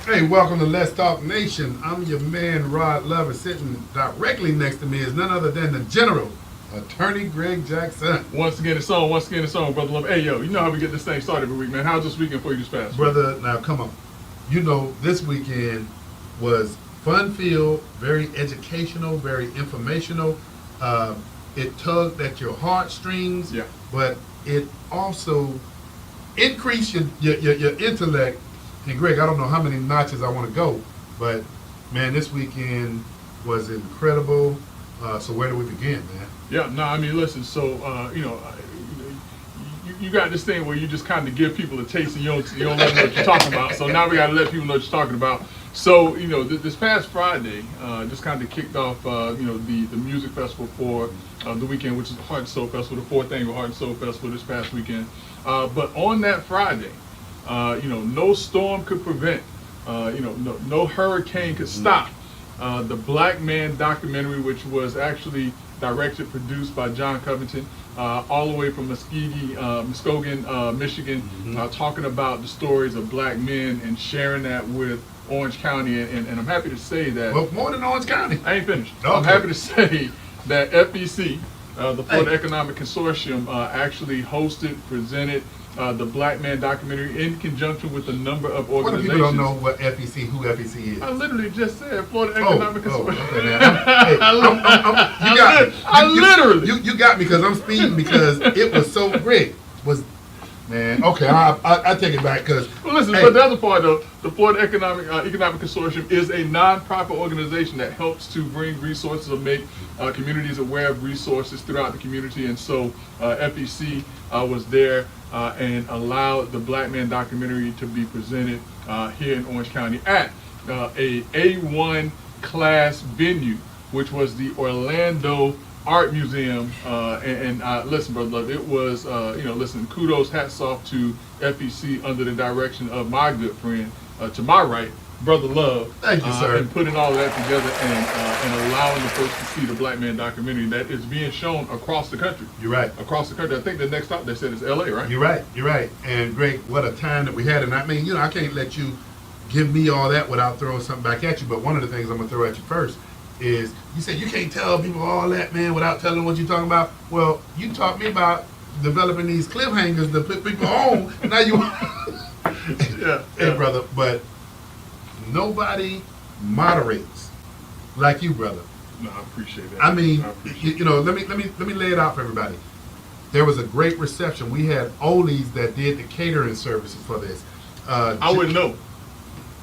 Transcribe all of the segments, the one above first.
Hey, welcome to Let's Talk Nation. I'm your man, Rod Lover. Sitting directly next to me is none other than the General, Attorney Greg Jackson. Once again, it's on, Brother Love. Hey, yo, you know how we get this thing started every week, man. How's this weekend for you this past week? Brother, now come on. You know, this weekend was fun-filled, very educational, very informational. It tugged at your heartstrings, Yeah. but it also increased your intellect. And Greg, I don't know how many notches I want to go, but man, this weekend was incredible. So where do we begin, man? Yeah, no, I mean, listen, so, you got this thing where you just kind of give people a taste and you don't let them know what you're talking about. So now we got to let people know what you're talking about. So, this past Friday just kind of kicked off, the music festival for the weekend, which is the Heart and Soul Festival, the fourth annual Heart and Soul Festival this past weekend. But on that Friday, no storm could prevent, no hurricane could stop the Black Man documentary, which was actually directed, produced by John Covington, all the way from Muskogee, Michigan, talking about the stories of Black men and sharing that with Orange County. And I'm happy to say that. Well, more than Orange County. I ain't finished. Okay. I'm happy to say that FEC, the Florida Economic Consortium, actually hosted, presented the Black Man documentary in conjunction with a number of organizations. What if people don't know what FEC, who FEC is? I literally just said Florida Economic Consortium. Okay, man. You got me because I'm speeding because it was so great. Man, okay, I take it back because. Well, listen, but the other part though, the Florida Economic Consortium is a nonprofit organization that helps to bring resources or make communities aware of resources throughout the community, and so FEC was there and allowed the Black Man documentary to be presented here in Orange County at a A1 class venue, which was the Orlando Art Museum, and listen, Brother Love, it was, listen, kudos, hats off to FEC under the direction of my good friend, to my right, Brother Love. Thank you, sir. And putting all of that together and allowing the folks to see the Black Man documentary that is being shown across the country. You're right. Across the country. I think the next stop they said is LA, right? You're right. And Greg, what a time that we had. And I mean, I can't let you give me all that without throwing something back at you. But one of the things I'm going to throw at you first is you said you can't tell people all that, man, without telling them what you're talking about. Well, you taught me about developing these cliffhangers to put people on. And now you Hey, brother, but nobody moderates like you, brother. No, I appreciate that. I mean, let me lay it out for everybody. There was a great reception. We had Ole's that did the catering services for this. I wouldn't know.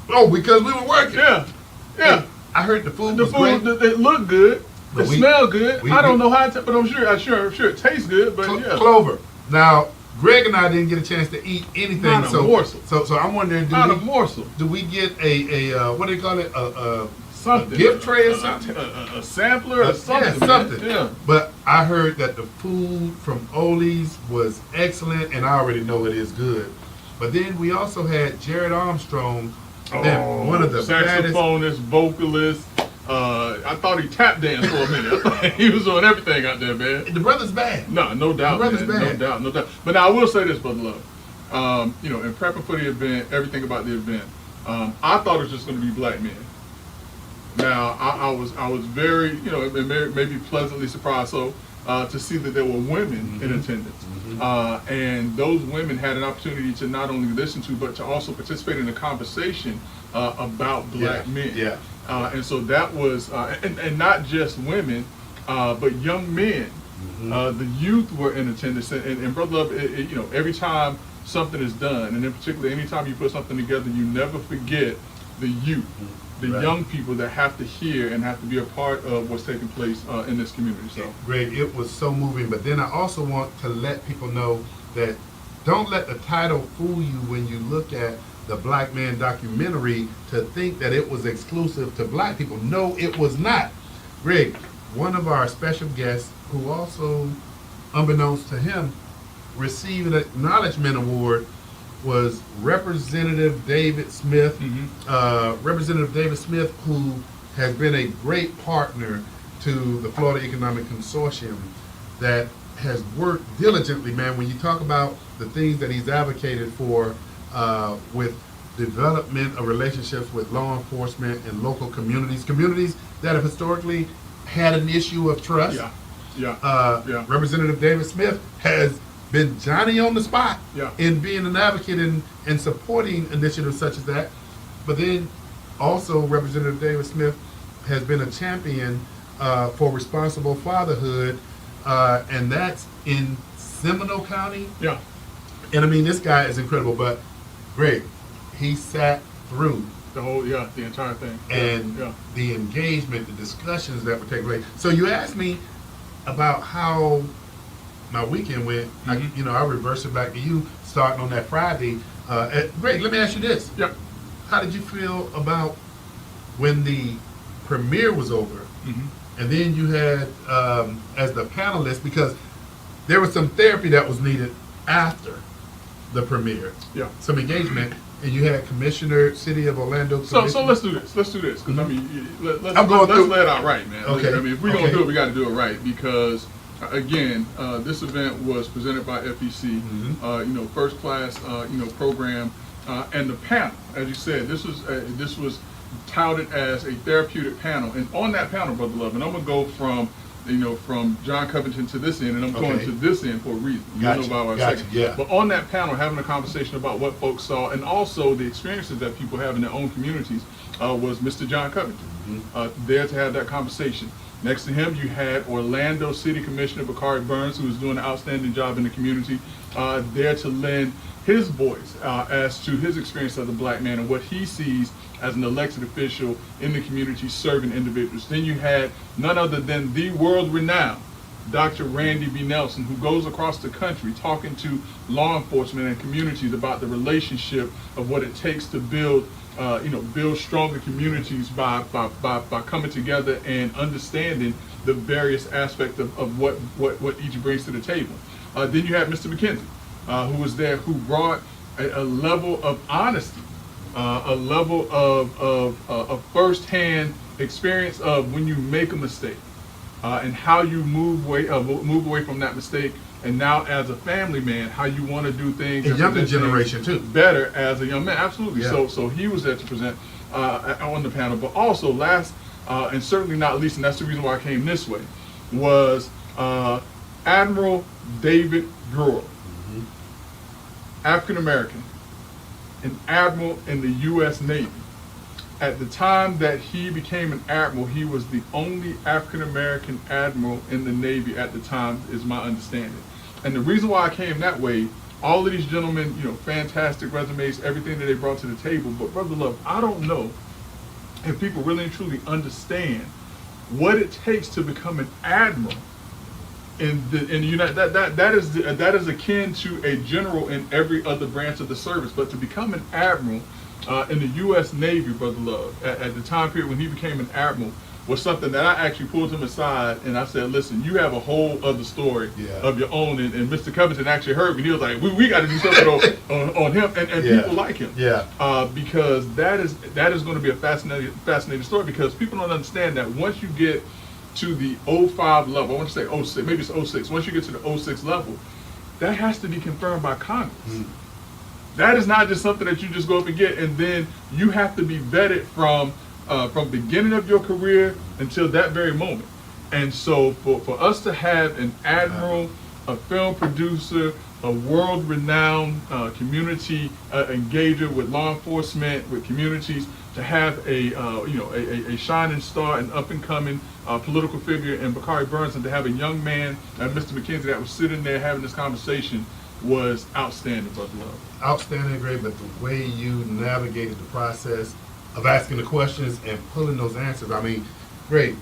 Oh, because we were working. Yeah. I heard the food was great. It looked good. It smelled good. I don't know how but I'm sure it tastes good. But Clover. Now, Greg and I didn't get a chance to eat anything. Not a morsel. So I'm wondering, do we get a what do they call it? Something. A gift tray or something? A sampler or something. Yeah, something. Yeah. But I heard that the food from Ole's was excellent, and I already know it is good. But then we also had Jared Armstrong, one of the saxophonist, vocalist. I thought he tap danced for a minute. I thought he was doing everything out there, man. The brother's bad. No doubt, the brother's man. bad. No doubt. But now I will say this, Brother Love. In prepping for the event, everything about the event, I thought it was just going to be Black men. Now I was very, maybe pleasantly surprised to see that there were women in attendance, and those women had an opportunity to not only listen to but to also participate in the conversation about Black men. Yeah. And so that was, and not just women, but young men. The youth were in attendance, and Brother Love, every time something is done, and in particular, anytime you put something together, you never forget the youth, the young people that have to hear and have to be a part of what's taking place in this community. So, Greg, it was so moving. But then I also want to let people know that don't let the title fool you when you look at the Black Man documentary to think that it was exclusive to Black people. No, it was not. Greg, one of our special guests, who also, unbeknownst to him, received an acknowledgement award, was Representative David Smith. Representative David Smith, who has been a great partner to the Florida Economic Consortium, that has worked diligently, man. When you talk about the things that he's advocated for with development of relationships with law enforcement and local communities that have historically had an issue of trust. Yeah. Representative David Smith has been Johnny on the spot Yeah. in being an advocate and supporting initiatives such as that. But then also Representative David Smith has been a champion for responsible fatherhood, and that's in Seminole County. Yeah. And I mean, this guy is incredible, but Greg, he sat through The entire thing. and Yeah. the engagement, the discussions that were taking place. So you asked me about how my weekend went. I reverse it back to you, starting on that Friday. Greg, let me ask you this. Yeah. How did you feel about when the premiere was over, and then you had, as the panelist, because there was some therapy that was needed after the premiere, Yeah. some engagement, and you had Commissioner, City of Orlando. So Commissioner- let's do this. Let's do this because I mean, I'm going let's through- lay it out right, man. Okay. I mean, if we're gonna Okay. do it, we got to do it right because again, this event was presented by FEC. First class, program, and the panel, as you said, this was touted as a therapeutic panel, and on that panel, Brother Love, and I'm gonna go from John Covington to this end, and I'm going Okay. to this end for a reason. Gotcha, You'll know about gotcha, second. yeah. But on that panel, having a conversation about what folks saw, and also the experiences that people have in their own communities, was Mr. John Covington, there to have that conversation. Next to him, you had Orlando City Commissioner Bakari Burns, who was doing an outstanding job in the community, there to lend his voice as to his experience as a black man and what he sees as an elected official in the community serving individuals. Then you had none other than the world-renowned Dr. Randy B. Nelson, who goes across the country talking to law enforcement and communities about the relationship of what it takes to build stronger communities by coming together and understanding the various aspects of what each brings to the table. Then you have Mr. McKenzie, who was there, who brought a level of honesty, a level of firsthand experience of when you make a mistake, and how you move away from that mistake. And now, as a family man, how you want to do things. And younger generation too. Better as a young man, absolutely. Yeah. So he was there to present on the panel. But also, last and certainly not least, and that's the reason why I came this way, was Admiral David Brewer, African American, an admiral in the U.S. Navy. At the time that he became an admiral, he was the only African American admiral in the Navy at the time, is my understanding. And the reason why I came that way, all of these gentlemen, fantastic resumes, everything that they brought to the table. But Brother Love, I don't know if people really and truly understand what it takes to become an admiral in the United. That is akin to a general in every other branch of the service. But to become an admiral in the U.S. Navy, Brother Love, at the time period when he became an admiral, was something that I actually pulled him aside and I said, listen, you have a whole other story of your own. And Mr. Covington actually heard me. He was like, we got to do something on him and people like him. Because that is going to be a fascinating story, because people don't understand that once you get to the 05 level, I want to say 06, maybe it's 06, once you get to the 06 level, that has to be confirmed by Congress. That is not just something that you just go up and get, and then you have to be vetted from beginning of your career until that very moment. And so for us to have an admiral, a film producer, a world-renowned community engager with law enforcement, with communities, to have a shining star, an up-and-coming political figure in Bakari Burns, and to have a young man, Mr. McKenzie, that was sitting there having this conversation, was outstanding, Brother Love. Outstanding, great, but the way you navigated the process of asking the questions and pulling those answers, I mean, great.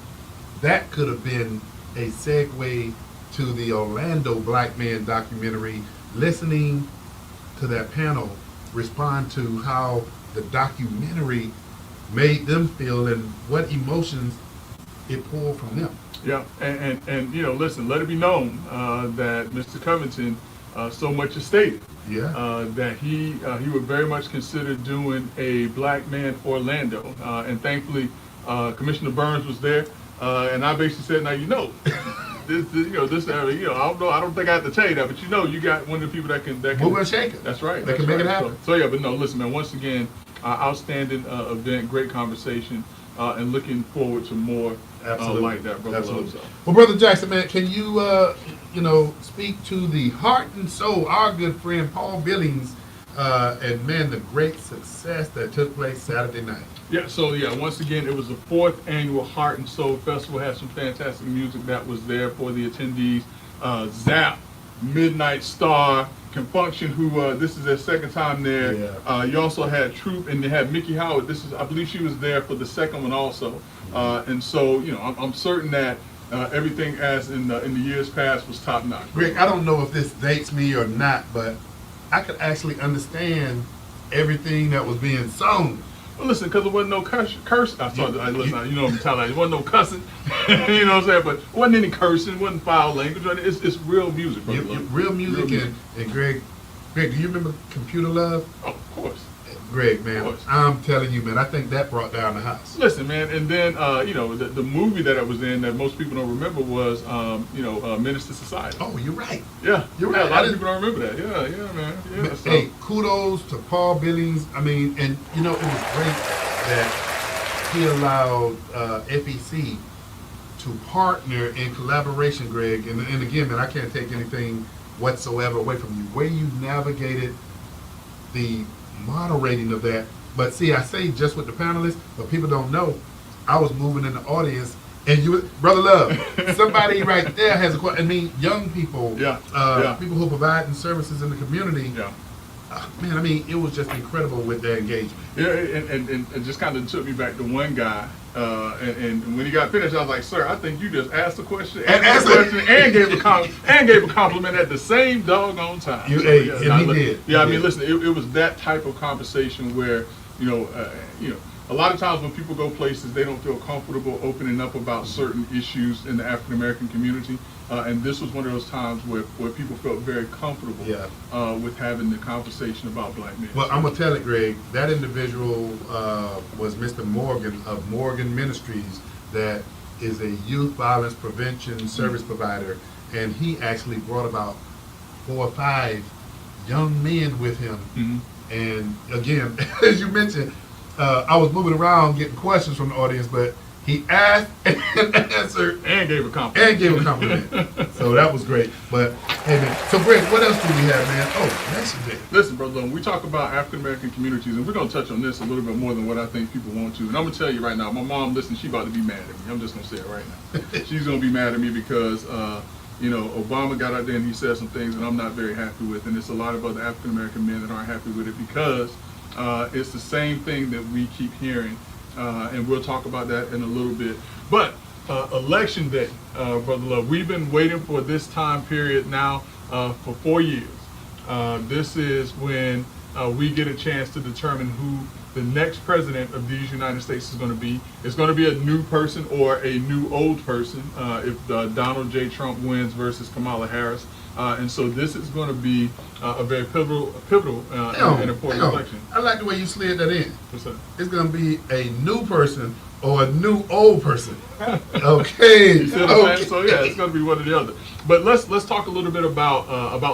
That could have been a segue to the Orlando Black Man documentary, listening to that panel respond to how the documentary made them feel and what emotions it pulled from them. Yeah, and you know, listen, let it be known that Mr. Covington so much is stated Yeah. that he would very much consider doing a Black Man Orlando, and thankfully Commissioner Burns was there, and I basically said, now you know, this area, I don't think I have to tell you that, but you got one of the people that can Move and shake it. That's right. That can make it happen. So yeah, but no, listen, man. Once again, outstanding event, great conversation, and looking forward to more like that, brother. Absolutely. Love, so. Well, Brother Jackson, man, can you, speak to the heart and soul, our good friend Paul Billings, and man, the great success that took place Saturday night. Yeah, so once again, it was the 4th annual Heart and Soul Festival. Had some fantastic music that was there for the attendees. Zap, Midnight Star, Confunction, who this is their 2nd time there. Yeah. You also had Troop, and they had Mickey Howard. I believe she was there for the 2nd one also. And so, I'm certain that everything as in the years past was top notch. Greg, I don't know if this dates me or not, but I could actually understand everything that was being sung. Well, listen, because there wasn't no curse. I'm telling you, there wasn't no cussing. You know what I'm saying? But it wasn't any cursing, wasn't foul language. It's real music, brother. Real music. And Greg, do you remember Computer Love? Oh, of course. Greg, man, I'm telling you, man, I think that brought down the house. Listen, man, and then the movie that I was in that most people don't remember was Menace to Society. Oh, you're right. Yeah, you're right. A lot of people don't remember that. Yeah, man. Yeah. So. Hey, kudos to Paul Billings. I mean, and it was great that he allowed FEC to partner in collaboration, Greg. And again, man, I can't take anything whatsoever away from you. Where you navigated the moderating of that. But see, I say just with the panelists, but people don't know, I was moving in the audience, and Brother Love, somebody right there has a question. I mean, young people, people who provide services in the community. Yeah. Man, I mean, it was just incredible with their engagement. Yeah, and it just kind of took me back to one guy, and when he got finished, I was like, "Sir, I think you just asked a question, and gave a compliment at the same doggone time." He did. Yeah, I mean, listen, it was that type of conversation where a lot of times when people go places, they don't feel comfortable opening up about certain issues in the African American community. And this was one of those times where people felt very comfortable with having the conversation about Black men. Well, I'm going to tell it, Greg. That individual was Mr. Morgan of Morgan Ministries, that is a youth violence prevention service provider. And he actually brought about 4 or 5 young men with him. Mm-hmm. And again, as you mentioned, I was moving around getting questions from the audience, but he asked and answered and gave a compliment. So that was great. But hey, man. So Greg, what else do we have, man? Oh, Mexican. Listen, brother, when we talk about African American communities, and we're gonna touch on this a little bit more than what I think people want to. And I'm gonna tell you right now, my mom, listen, she about to be mad at me. I'm just gonna say it right now. She's gonna be mad at me because Obama got out there and he said some things that I'm not very happy with, and it's a lot of other African American men that aren't happy with it because it's the same thing that we keep hearing. And we'll talk about that in a little bit. But election day, Brother Love, we've been waiting for this time period now for 4 years. This is when we get a chance to determine who the next president of these United States is going to be. It's going to be a new person or a new old person if Donald J. Trump wins versus Kamala Harris. And so this is going to be a very pivotal and important election. I like the way you slid that in. What's that? It's going to be a new person or a new old person. Okay. You see what I'm saying? So yeah, it's going to be one or the other. But let's talk a little bit about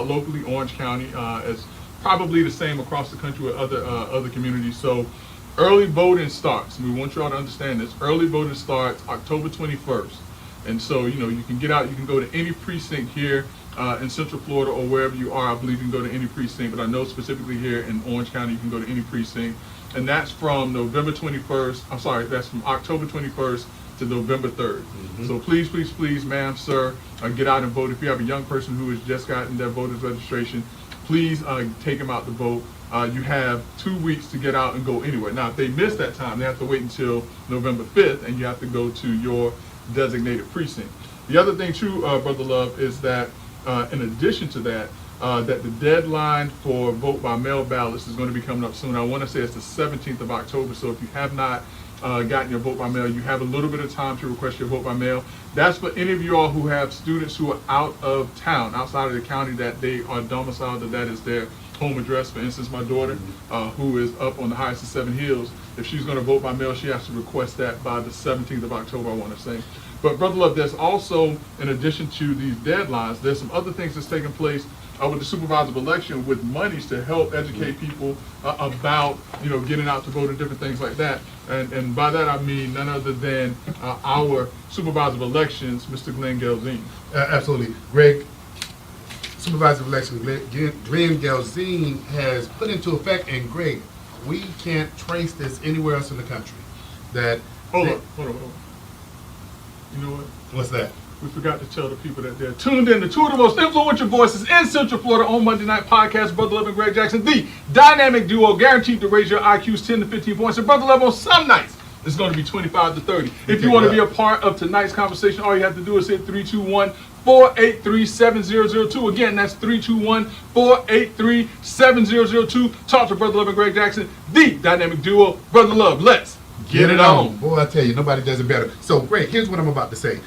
locally Orange County. It's probably the same across the country with other communities. So early voting starts. We want you all to understand this. Early voting starts October 21st. And so, you can get out, you can go to any precinct here in Central Florida or wherever you are. I believe you can go to any precinct, but I know specifically here in Orange County, you can go to any precinct. And that's from that's from October 21st to November 3rd. Mm-hmm. So please, ma'am, sir, get out and vote. If you have a young person who has just gotten their voter's registration, please take them out to vote. You have 2 weeks to get out and go anywhere. Now, if they miss that time, they have to wait until November 5th, and you have to go to your designated precinct. The other thing too, Brother Love, is that in addition to that, that the deadline for vote by mail ballots is going to be coming up soon. I want to say it's the 17th of October, so if you have not gotten your vote by mail, you have a little bit of time to request your vote by mail. That's for any of you all who have students who are out of town, outside of the county that they are domiciled, that is their home address. For instance, my daughter, who is up on the Highest of Seven Hills, if she's going to vote by mail, she has to request that by the 17th of October, I want to say. But Brother Love, there's also, in addition to these deadlines, there's some other things that's taking place with the supervisor of election with monies to help educate people about, getting out to vote and different things like that. And by that I mean none other than our supervisor of elections, Mr. Glenn Gelzine. Absolutely. Greg, supervisor of election Glenn Gelzine has put into effect, and Greg, we can't trace this anywhere else in the country. Hold on. You know what? What's that? We forgot to tell the people that they're tuned in to two of the most influential voices in Central Florida on Monday Night Podcast, Brother Love and Greg Jackson, the dynamic duo guaranteed to raise your IQs 10 to 15 points. And Brother Love, on some nights, it's going to be 25 to 30. If you want to be a part of tonight's conversation, all you have to do is hit 321-483-7002. Again, that's 321-483-7002. Talk to Brother Love and Greg Jackson, the dynamic duo. Brother Love, let's get it on. Boy, I tell you, nobody does it better. So, Greg, here's what I'm about to say.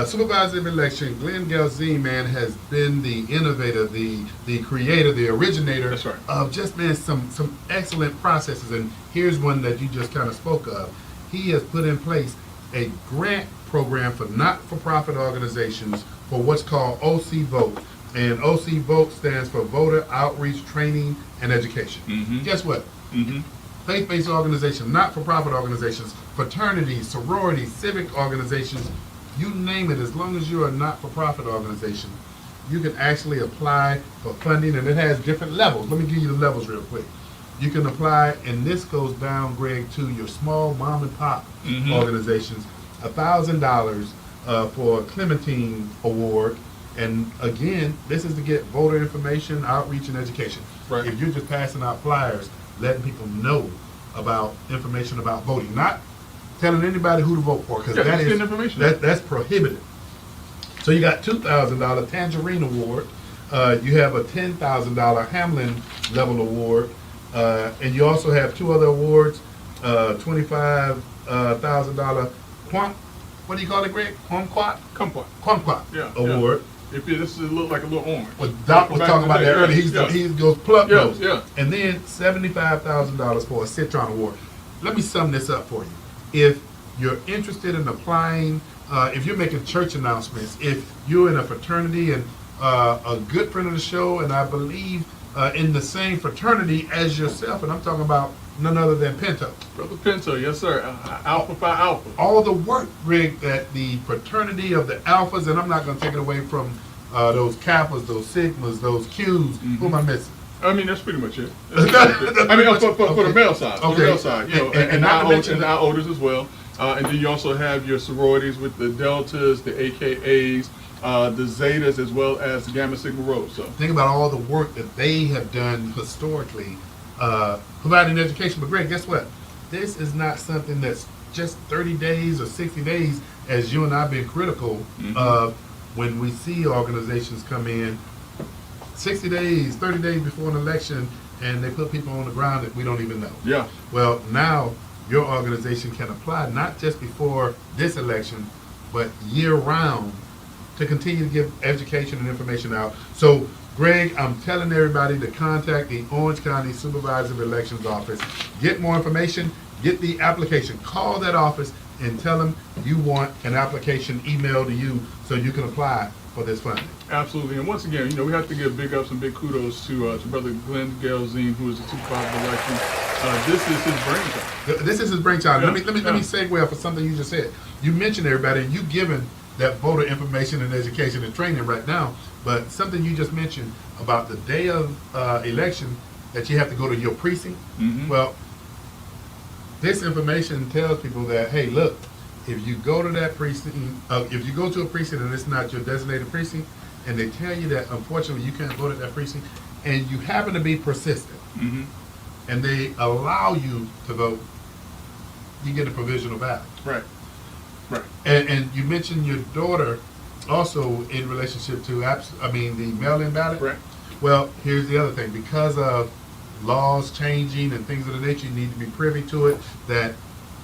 Supervisor of election Glenn Gelzine, man, has been the innovator, the creator, the originator. That's right. Of just, man, some excellent processes. And here's one that you just kind of spoke of. He has put in place a grant program for not-for-profit organizations for what's called OC Vote. And OC Vote stands for Voter Outreach, Training, and Education. Mm-hmm. Guess what? Mm-hmm. Faith-based organizations, not-for-profit organizations, fraternities, sororities, civic organizations, you name it, as long as you're a not-for-profit organization, you can actually apply for funding, and it has different levels. Let me give you the levels real quick. You can apply, and this goes down, Greg, to your small mom-and-pop organizations, $1,000 for a Clementine Award. And again, this is to get voter information, outreach, and education. Right. If you're just passing out flyers, letting people know about information about voting, not telling anybody who to vote for, because that's prohibited. So you got $2,000 Tangerine Award. You have a $10,000 Hamlin Level Award, and you also have two other awards: $25,000 what do you call it, Greg? Kumquat Award. Yeah. If this look like a little orange. Well, Doc was talking about that earlier. He goes plug nose. Yeah. And then $75,000 for a Citron Award. Let me sum this up for you. If you're interested in applying, if you're making church announcements, if you're in a fraternity and a good friend of the show, and I believe in the same fraternity as yourself, and I'm talking about none other than Pinto. Brother Pinto, yes sir, Alpha Phi Alpha. All the work, Rick, that the fraternity of the Alphas, and I'm not going to take it away from those Kappas, those Sigmas, those Qs. Who am I missing? I mean, that's pretty much it. For the male side. For the male side, and our oldest as well. And then you also have your sororities with the Deltas, the AKAs, the Zetas, as well as the Gamma Sigma Rhos. So think about all the work that they have done historically, providing education. But Greg, guess what? This is not something that's just 30 days or 60 days, as you and I have been critical of when we see organizations come in 60 days, 30 days before an election, and they put people on the ground that we don't even know. Yeah. Well, now your organization can apply not just before this election, but year-round to continue to give education and information out. So, Greg, I'm telling everybody to contact the Orange County Supervisor of Elections Office. Get more information, get the application. Call that office and tell them you want an application emailed to you so you can apply for this funding. Absolutely. And once again, we have to give big ups and big kudos to Brother Glenn Gelzine, who is the supervisor of elections. This is his brainchild. This is his brainchild. Yeah. Let me segue for something you just said. You mentioned everybody, and you given that voter information and education and training right now, but something you just mentioned about the day of election that you have to go to your precinct. Well, this information tells people that, hey, look, if you go to that precinct, if you go to a precinct and it's not your designated precinct, and they tell you that unfortunately you can't vote at that precinct, and you happen to be persistent, and they allow you to vote, you get a provisional ballot. Right. And you mentioned your daughter also in relationship to the mail-in ballot. Right. Well, here's the other thing. Because of laws changing and things of the nature, you need to be privy to it, that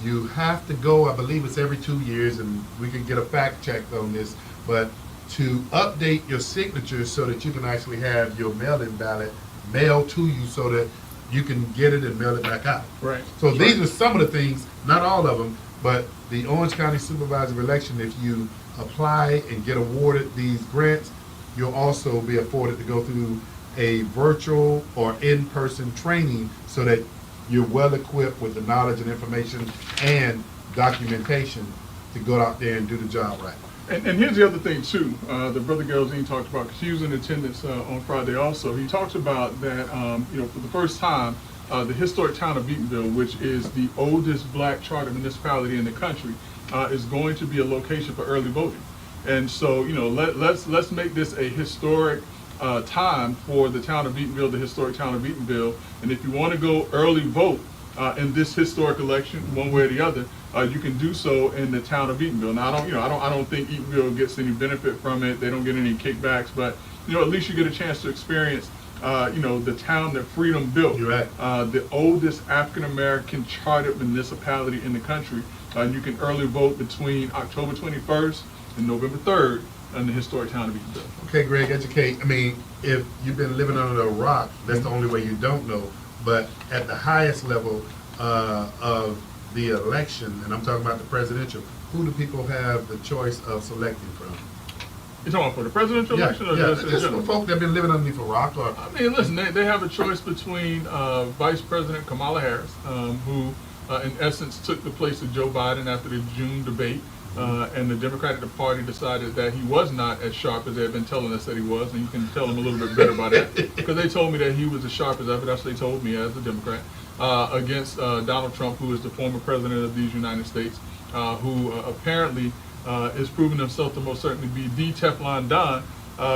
you have to go, I believe it's every 2 years, and we can get a fact check on this, but to update your signatures so that you can actually have your mail-in ballot mailed to you so that you can get it and mail it back out. Right. So That's these right. are some of the things, not all of them, but the Orange County Supervisor election, if you apply and get awarded these grants, you'll also be afforded to go through a virtual or in-person training so that you're well equipped with the knowledge and information and documentation to go out there and do the job right. And here's the other thing too, that Brother Geraldine talked about, because he was in attendance on Friday also. He talked about that, for the first time, the historic town of Eatonville, which is the oldest black charter municipality in the country, is going to be a location for early voting. And so, let's make this a historic time for the town of Eatonville, the historic town of Eatonville. And if you want to go early vote in this historic election, one way or the other, you can do so in the town of Eatonville. Now, I don't think Eatonville gets any benefit from it. They don't get any kickbacks, but at least you get a chance to experience, the town that freedom built. You're right. The oldest African American chartered municipality in the country. You can early vote between October 21st and November 3rd in the historic town of Eatonville. Okay, Greg, educate. I mean, if you've been living under a rock, that's the only way you don't know. But at the highest level of the election, and I'm talking about the presidential, who do people have the choice of selecting from? You talking about for the presidential election or just in just general? for folk that have been living underneath a rock or I mean, listen, they have a choice between Vice President Kamala Harris, who in essence took the place of Joe Biden after the June debate, and the Democratic Party decided that he was not as sharp as they had been telling us that he was, and you can tell them a little bit better by that, because they told me that he was as sharp as ever. That's what they told me as a Democrat, against Donald Trump, who is the former president of these United States, who apparently is proving himself to most certainly be the Teflon Don,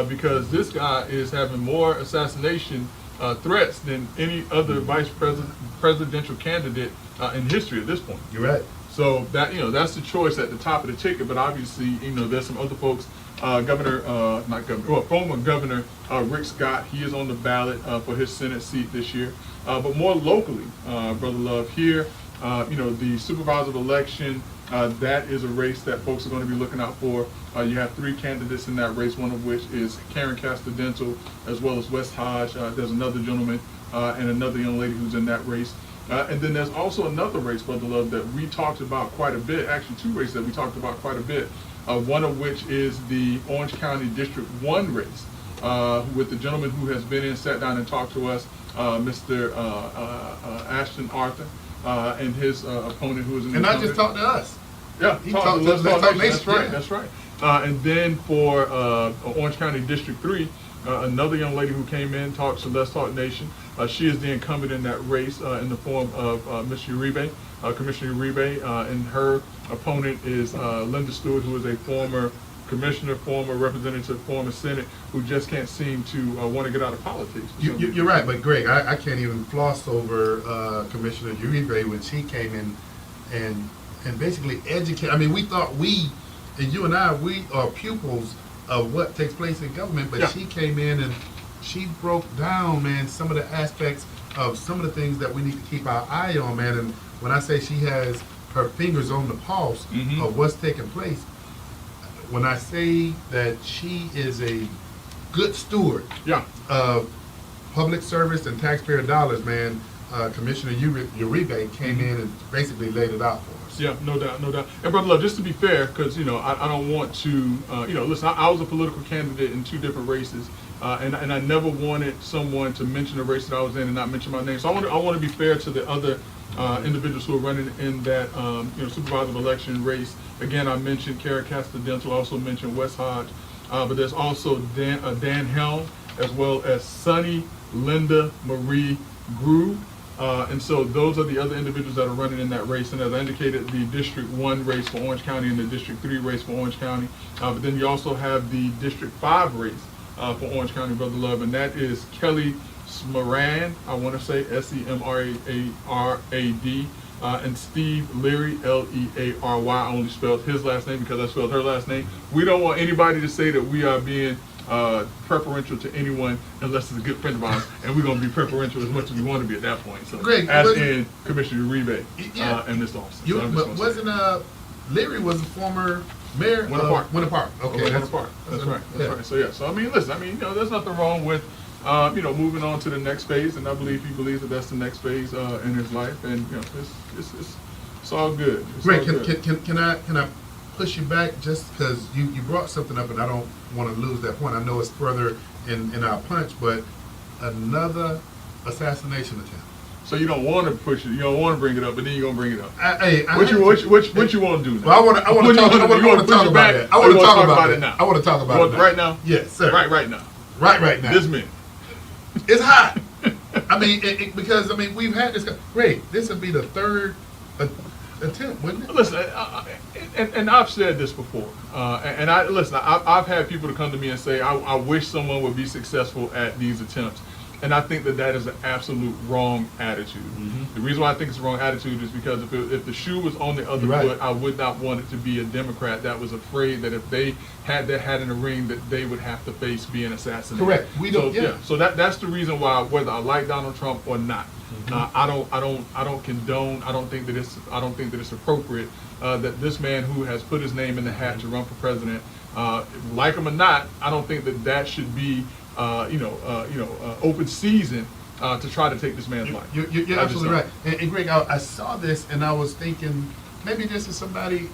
because this guy is having more assassination threats than any other presidential candidate in history at this point. you're right. So that that's the choice at the top of the ticket. But obviously, there's some other folks. Former Governor Rick Scott, he is on the ballot for his Senate seat this year. But more locally, Brother Love, here, the supervisor of election, that is a race that folks are going to be looking out for. You have 3 candidates in that race, one of which is Karen Castadental, as well as West Hodge. There's another gentleman and another young lady who's in that race. And then there's also another race, Brother Love, that we talked about quite a bit, actually 2 races that we talked about quite a bit, one of which is the Orange County District 1 race, with the gentleman who has been in, sat down and talked to us, Mr. Ashton Arthur, and his opponent who is in And not just talk to us. Yeah, He talked to Let's Talk Nation. That's right. And then for Orange County District 3, another young lady who came in, talked to Let's Talk Nation. She is the incumbent in that race in the form of Ms. Uribe, Commissioner Uribe, and her opponent is Linda Stewart, who is a former commissioner, former representative, former Senate, who just can't seem to want to get out of politics. You're right, but Greg, I can't even floss over Commissioner Uribe when she came in and basically educate. I mean, we thought and you and I, we are pupils of what takes place in government, but she came in and she broke down, man, some of the aspects of some of the things that we need to keep our eye on, man. And when I say she has her fingers on the pulse of what's taking place, when I say that she is a good steward of public service and taxpayer dollars, man, Commissioner Uribe came in and basically laid it out for us. Yeah, no doubt. And Brother Love, just to be fair, because I don't want to, listen, I was a political candidate in 2 different races, and I never wanted someone to mention the race that I was in and not mention my name. So I want to be fair to the other individuals who are running in that supervisor of election race. Again, I mentioned Kara Castadental, also mentioned West Hodge, but there's also Dan Helm, as well as Sunny Linda Marie Groove. And so those are the other individuals that are running in that race. And as I indicated, the District 1 race for Orange County and the District 3 race for Orange County. But then you also have the District 5 race for Orange County, Brother Love, and that is Kelly Smarad, I want to say Semarad, and Steve Leary, Leary. I only spelled his last name because I spelled her last name. We don't want anybody to say that we are being preferential to anyone unless it's a good friend of ours, and we're going to be preferential as much as we want to be at that point. So, Greg, as wasn't- in Commissioner Uribe Yeah. and Mr. Austin. You, So I'm just but gonna say- wasn't Leary was a former mayor Winter of Park. Winter Park. Okay, Winter Park. That's right. That's right. So yeah. So I mean, listen. I mean, there's nothing wrong with, moving on to the next phase, and I believe he believes that that's the next phase in his life, and it's all good. It's Great. all good. Can I push you back just because you brought something up and I don't want to lose that point. I know it's further in our punch, but another assassination attempt. So you don't want to push it. You don't want to bring it up, but then you're gonna bring it up. What What you want to do now? Well, I want to talk. You I want wanna to push talk it about back, that. I or want you to wanna talk about it it now? I want to talk You about want it it right now? Yes, sir. Right now. Right now. This minute. It's hot. I mean, because we've had this. Great. This would be the third attempt, wouldn't it? Listen, and I've said this before, and I've had people to come to me and say, I wish someone would be successful at these attempts, and I think that is an absolute wrong attitude. Mm-hmm. The reason why I think it's a wrong attitude is because if the shoe was on the other Right. foot, I would not want it to be a Democrat that was afraid that if they had their hat in the ring, that they would have to face being assassinated. Correct. We don't. So, Yeah. So that's the reason why, whether I like Donald Trump or not, I don't condone. I don't think that it's appropriate that this man who has put his name in the hat to run for president, like him or not, I don't think that should be open season to try to take this man's life. You're I just absolutely don't. right. And Greg, I saw this and I was thinking maybe this is somebody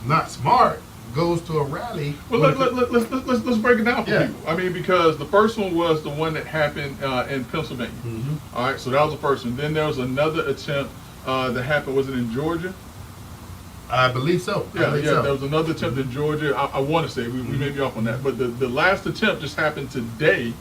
not smart goes to a rally. Well, let's break it down for Yeah. people. I mean, because the first one was the one that happened in Pennsylvania. Mhm. All right, so that was the first one. Then there was another attempt that happened. Was it in Georgia? I believe so. I Yeah, believe yeah. so. There was another attempt in Georgia. I want to say we may be off on that, but the last attempt just happened today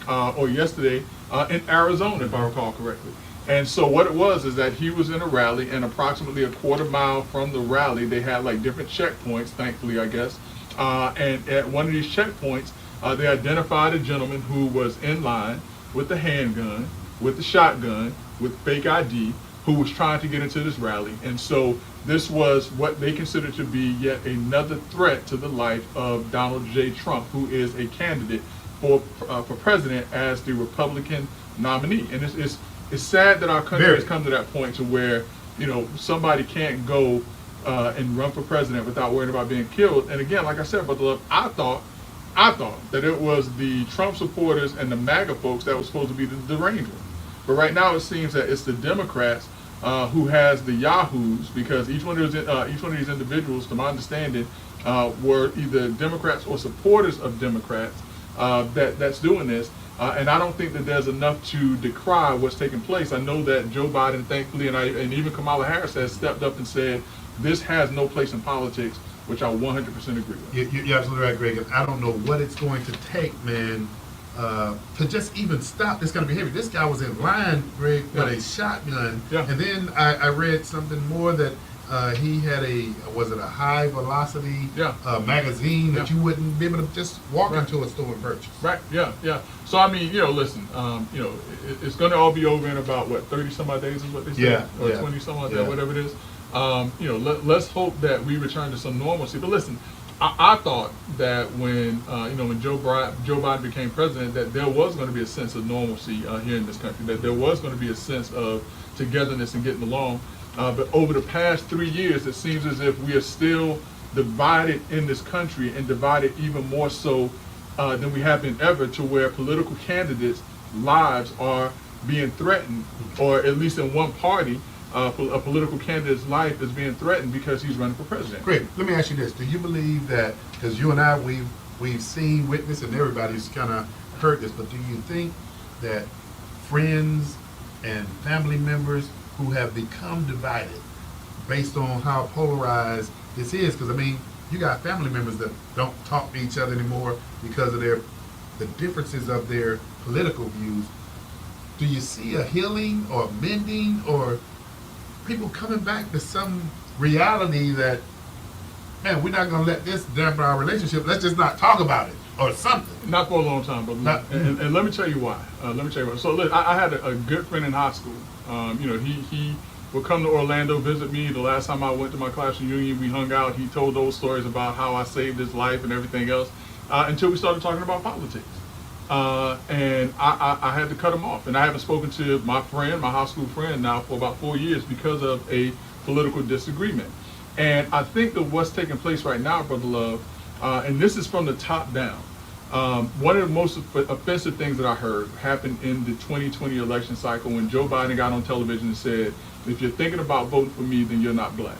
or yesterday in Arizona, if I recall correctly. And so what it was is that he was in a rally, and approximately a quarter mile from the rally, they had like different checkpoints. Thankfully, I guess. And at one of these checkpoints, they identified a gentleman who was in line with the handgun, with the shotgun, with fake ID, who was trying to get into this rally. And so this was what they considered to be yet another threat to the life of Donald J. Trump, who is a candidate for president as the Republican nominee. And it's sad that our country Very. has come to that point to where, somebody can't go and run for president without worrying about being killed. And again, like I said, Brother Love, I thought that it was the Trump supporters and the MAGA folks that was supposed to be the deranged ones. But right now it seems that it's the Democrats who has the yahoos, because each one of these individuals, to my understanding, were either Democrats or supporters of Democrats that's doing this. And I don't think that there's enough to decry what's taking place. I know that Joe Biden, thankfully, and even Kamala Harris has stepped up and said this has no place in politics, which I 100% agree with. You're absolutely right, Greg. And I don't know what it's going to take, man, to just even stop this kind of behavior. This guy was in line, Greg, with a shotgun. Yeah. And then I read something more that he had a high velocity Yeah. magazine that Yeah. you wouldn't be able to just walk Right. into a store and purchase. Right. Yeah. Yeah. So I mean, listen, it's going to all be over in about 30 some odd days is what they say, Yeah, or yeah, 20 some odd yeah. days, whatever it is. Let's hope that we return to some normalcy. But listen, I thought that when Joe Biden became president, that there was going to be a sense of normalcy here in this country, that there was going to be a sense of togetherness and getting along. But over the past 3 years, it seems as if we are still divided in this country, and divided even more so than we have been ever, to where political candidates' lives are being threatened, or at least in one party, a political candidate's life is being threatened because he's running for president. Greg, let me ask you this. Do you believe that, because you and I, we've seen, witnessed, and everybody's kind of heard this, but do you think that friends and family members who have become divided based on how polarized this is, because you got family members that don't talk to each other anymore because of the differences of their political views. Do you see a healing or mending, or people coming back to some reality that, man, we're not going to let this dampen our relationship, let's just not talk about it, or something? Not for a long time, but and let me tell you why. So look, I had a good friend in high school. He would come to Orlando, visit me. The last time I went to my class reunion, we hung out. He told those stories about how I saved his life and everything else. until we started talking about politics. And I had to cut him off. And I haven't spoken to my friend, my high school friend, now for about 4 years because of a political disagreement. And I think that what's taking place right now, Brother Love, and this is from the top down, one of the most offensive things that I heard happened in the 2020 election cycle when Joe Biden got on television and said, if you're thinking about voting for me, then you're not black.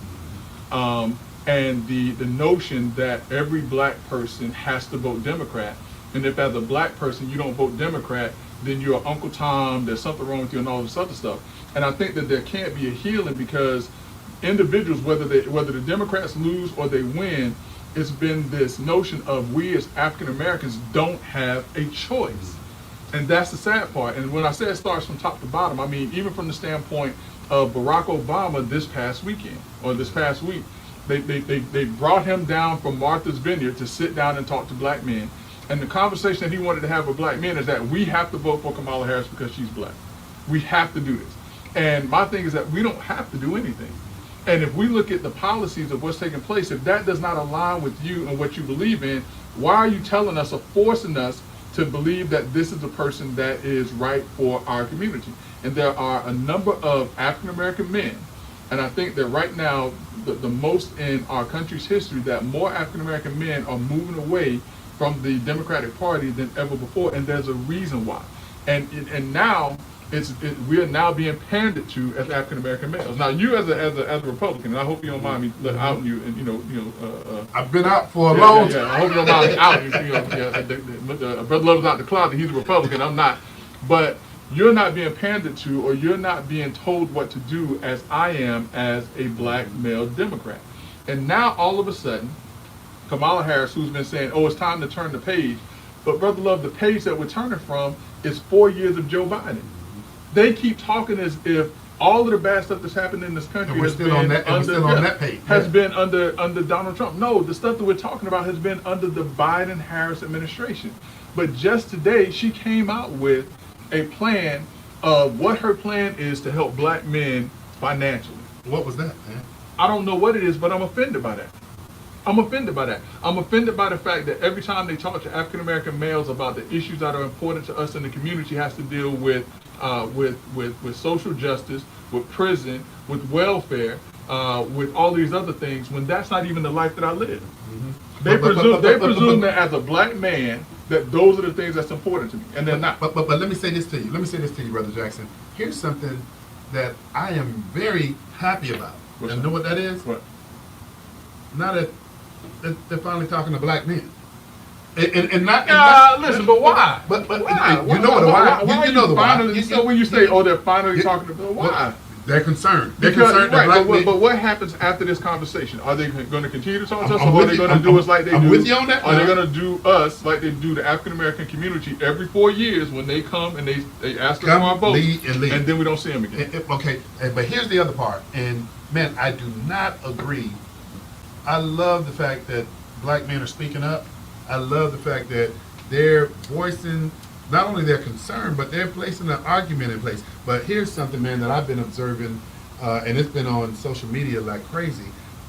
And the notion that every black person has to vote Democrat, and if as a black person you don't vote Democrat, then you're Uncle Tom, there's something wrong with you and all this other stuff. And I think that there can't be a healing because individuals, whether the Democrats lose or they win, it's been this notion of we as African Americans don't have a choice. And that's the sad part. And when I say it starts from top to bottom, I mean, even from the standpoint of Barack Obama this past weekend, or this past week, they brought him down from Martha's Vineyard to sit down and talk to black men. And the conversation that he wanted to have with black men is that we have to vote for Kamala Harris because she's black. We have to do this. And my thing is that we don't have to do anything. And if we look at the policies of what's taking place, if that does not align with you and what you believe in, why are you telling us or forcing us to believe that this is the person that is right for our community? And there are a number of African American men, and I think that right now, the most in our country's history, that more African American men are moving away from the Democratic Party than ever before, and there's a reason why. And now we are now being pandered to as African American males. Now, you as a Republican, and I hope you don't mind me outing you, and I've been out for a long time. I hope you don't mind me outing you. Brother Love's out the closet. He's a Republican. I'm not, but you're not being pandered to, or you're not being told what to do as I am as a black male Democrat. And now all of a sudden, Kamala Harris, who's been saying, "Oh, it's time to turn the page," but Brother Love, the page that we're turning from is 4 years of Joe Biden. They keep talking as if all of the bad stuff that's happened in this country has been under Donald Trump. No, the stuff that we're talking about has been under the Biden-Harris administration. But just today, she came out with a plan of what her plan is to help black men financially. What was that, man? I don't know what it is, but I'm offended by that. I'm offended by that. I'm offended by the fact that every time they talk to African American males about the issues that are important to us in the community has to deal with social justice, with prison, with welfare, with all these other things, when that's not even the life that I live. Mm-hmm. They presume that as a black man, that those are the things that's important to me, and they're not. But let me say this to you. Let me say this to you, Brother Jackson. Here's something that I am very happy about. What's you know what that is? What? Now that they're finally talking to black men. And listen, but why? But why? You know the why. You know the why. So when you say, "Oh, they're finally talking to," why? They're concerned. They're concerned. Right, but what happens after this conversation? Are they going to continue to talk to us, or are they going to do us like they do? I'm with you on that. Are they going to do us like they do the African American community every 4 years when they come and they ask us for our vote, and then we don't see them again? Okay, but here's the other part. And man, I do not agree. I love the fact that black men are speaking up. I love the fact that they're voicing not only their concern, but they're placing an argument in place. But here's something, man, that I've been observing, and it's been on social media like crazy.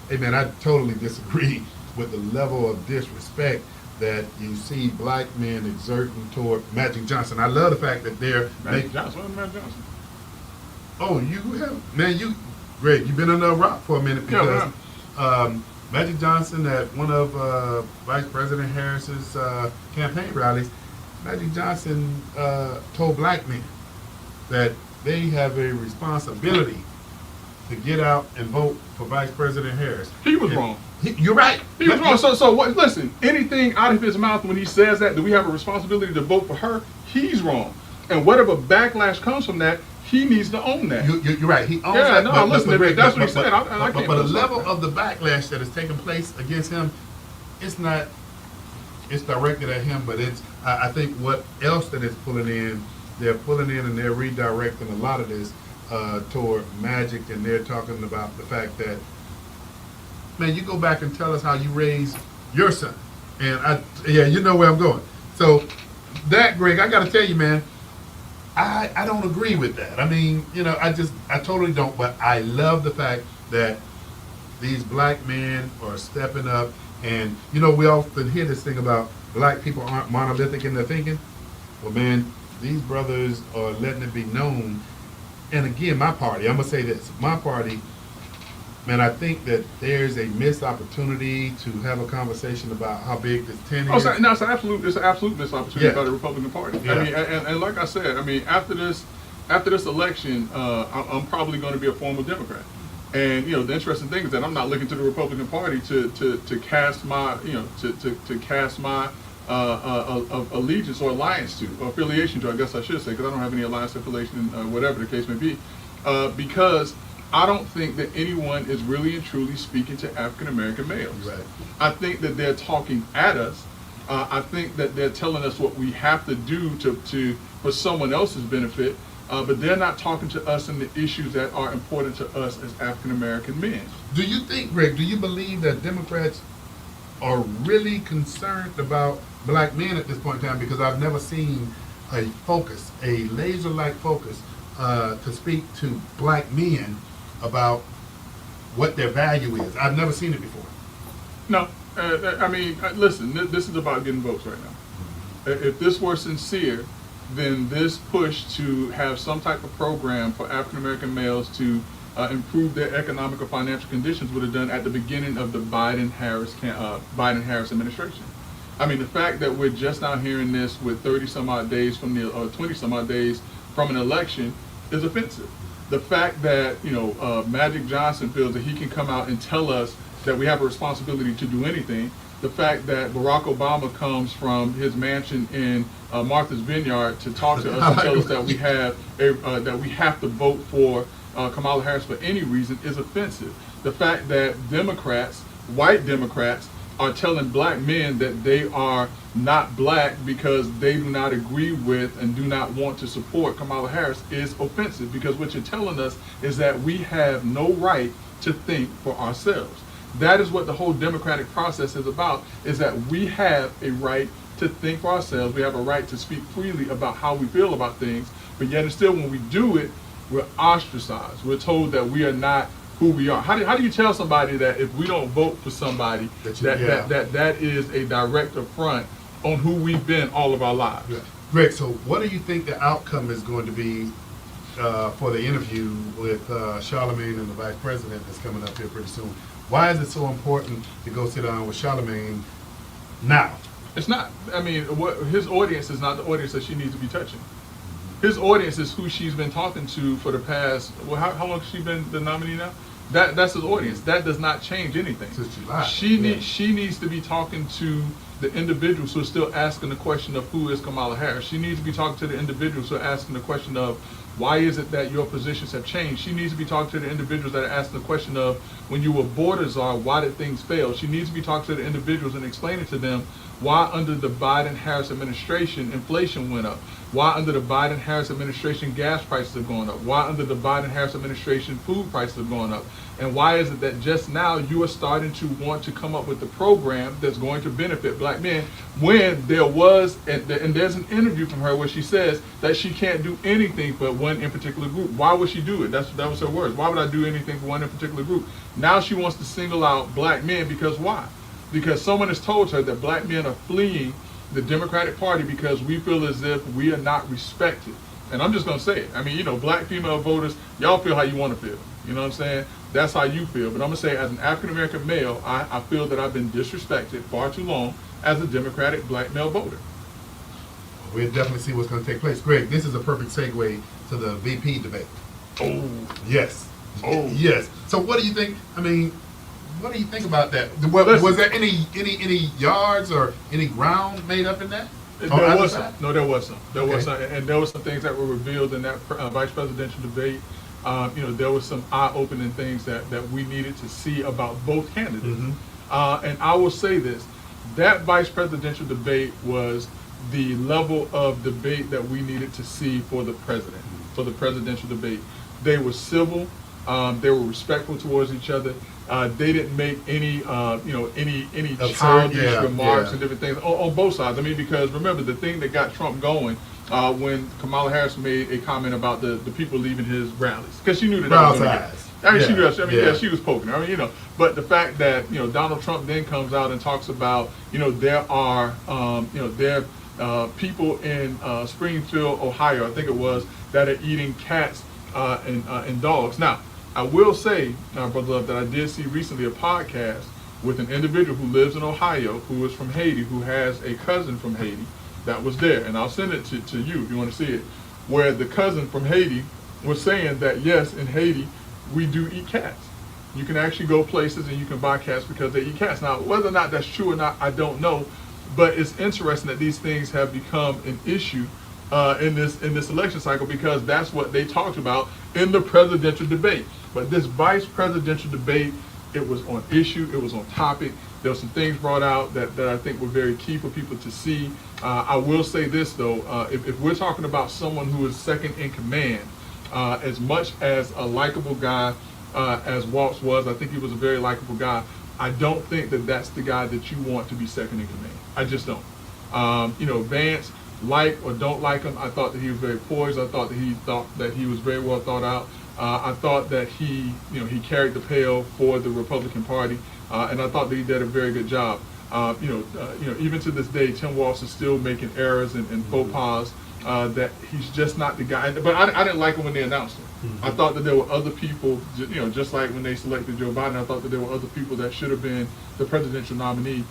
Hey, man, I totally disagree with the level of disrespect that you see black men exerting toward Magic Johnson. I love the fact that they're Magic Johnson. Oh, you have, man, Greg, you've been under a rock for a minute because Magic Johnson at one of Vice President Harris's campaign rallies, Magic Johnson told black men that they have a responsibility to get out and vote for Vice President Harris. He was wrong. You're right. He was wrong. So what? Listen, anything out of his mouth when he says that, do we have a responsibility to vote for her? He's wrong. And whatever backlash comes from that, he needs to own that. You're right. He owns that. No, that's what he said. But the level of the backlash that is taking place against him, it's not. It's directed at him, but it's. I think what else that it's pulling in, they're pulling in and they're redirecting a lot of this toward Magic, and they're talking about the fact that, man, you go back and tell us how you raised your son, and you know where I'm going. So that, Greg, I got to tell you, man. I don't agree with that. I mean, I totally don't, but I love the fact that these black men are stepping up, and we often hear this thing about black people aren't monolithic in their thinking. Well, man, these brothers are letting it be known. And again, my party, I'm gonna say this, my party, man, I think that there's a missed opportunity to have a conversation about how big this 10 Oh, is. no, it's an absolute missed opportunity Yeah. by the Republican Party. Yeah. I mean, and like I said, I mean, after this election, I'm probably going to be a former Democrat. And you know, the interesting thing is that I'm not looking to the Republican Party to cast my, you know, to cast my allegiance or alliance to, or affiliation to, I guess I should say, because I don't have any alliance affiliation, whatever the case may be, because I don't think that anyone is really and truly speaking to African American males. Right. I think that they're talking at us. I think that they're telling us what we have to do for someone else's benefit, but they're not talking to us and the issues that are important to us as African American men. Do you think, Greg, do you believe that Democrats are really concerned about black men at this point in time? Because I've never seen a focus, a laser-like focus, to speak to black men about what their value is. I've never seen it before. No, I mean, listen, this is about getting votes right now. If this were sincere, then this push to have some type of program for African American males to improve their economic or financial conditions would have done at the beginning of the Biden-Harris administration. I mean, the fact that we're just now hearing this with 30 some odd days from the, or 20 some odd days from an election is offensive. The fact that, you know, Magic Johnson feels that he can come out and tell us that we have a responsibility to do anything. The fact that Barack Obama comes from his mansion in Martha's Vineyard to talk to us and tell us that we have that we have to vote for Kamala Harris for any reason is offensive. The fact that Democrats, white Democrats, are telling black men that they are not black because they do not agree with and do not want to support Kamala Harris is offensive, because what you're telling us is that we have no right to think for ourselves. That is what the whole democratic process is about, is that we have a right to think for ourselves. We have a right to speak freely about how we feel about things, but yet and still when we do it, we're ostracized. We're told that we are not who we are. How do you tell somebody that if we don't vote for somebody that is a direct affront on who we've been all of our lives? Yeah. Greg, so what do you think the outcome is going to be for the interview with Charlemagne and the Vice President that's coming up here pretty soon? Why is it so important to go sit down with Charlemagne now? It's not. I mean, his audience is not the audience that she needs to be touching. His audience is who she's been talking to for the past, well, how long has she been the nominee now? That's his audience. That does not change anything. Since July. She needs to be talking to the individuals who are still asking the question of who is Kamala Harris. She needs to be talking to the individuals who are asking the question of why is it that your positions have changed. She needs to be talking to the individuals that are asking the question of when you were border czar, why did things fail? She needs to be talking to the individuals and explaining to them why under the Biden-Harris administration inflation went up. Why under the Biden-Harris administration gas prices are going up? Why under the Biden-Harris administration food prices are going up? And why is it that just now you are starting to want to come up with a program that's going to benefit black men when there was, and there's an interview from her where she says that she can't do anything for one in particular group. Why would she do it? That was her words. Why would I do anything for one in particular group? Now she wants to single out black men because why? Because someone has told her that black men are fleeing the Democratic Party because we feel as if we are not respected. And I'm just going to say it. I mean, you know, black female voters, y'all feel how you want to feel. You know what I'm saying? That's how you feel. But I'm going to say, as an African-American male, I feel that I've been disrespected far too long as a Democratic black male voter. We'll definitely see what's going to take place. Greg, this is a perfect segue to the VP debate. Oh. Yes. Oh. Yes. So what do you think? I mean, what do you think about that? Was there any yards or any ground made up in that? There was some. No, there was some. There Okay. was some, and there was some things that were revealed in that vice presidential debate. You know, there was some eye-opening things that we needed to see about both candidates. Mm-hmm. And I will say this: that vice presidential debate was the level of debate that we needed to see for the president, for the presidential debate. They were civil. They were respectful towards each other. They didn't make any, any Absurd, childish remarks yeah. and different things on both sides. I mean, because remember, the thing that got Trump going when Kamala Harris made a comment about the people leaving his rallies, because she knew that Brown was gonna get, eyes. I mean, Yeah, she was. I mean, yeah. yeah, she was poking. I mean, but the fact that Donald Trump then comes out and talks about there are people in Springfield, Ohio, I think it was, that are eating cats and dogs. Now, I will say, Brother Love, that I did see recently a podcast with an individual who lives in Ohio, who is from Haiti, who has a cousin from Haiti that was there, and I'll send it to you if you want to see it, where the cousin from Haiti was saying that yes, in Haiti we do eat cats. You can actually go places and you can buy cats because they eat cats. Now, whether or not that's true or not, I don't know, but it's interesting that these things have become an issue in this election cycle, because that's what they talked about in the presidential debate. But this vice presidential debate, it was on issue, it was on topic. There were some things brought out that I think were very key for people to see. I will say this though, if we're talking about someone who is second in command, as much as a likable guy as Waltz was, I think he was a very likable guy. I don't think that that's the guy that you want to be second in command. I just don't. Vance, like or don't like him, I thought that he was very poised. I thought that he was very well thought out. I thought that he carried the pail for the Republican Party, and I thought that he did a very good job. Even to this day, Tim Walz is still making errors and faux pas. That he's just not the guy. But I didn't like him when they announced him. Mm-hmm. I thought that there were other people, just like when they selected Joe Biden, I thought that there were other people that should have been the presidential nominee.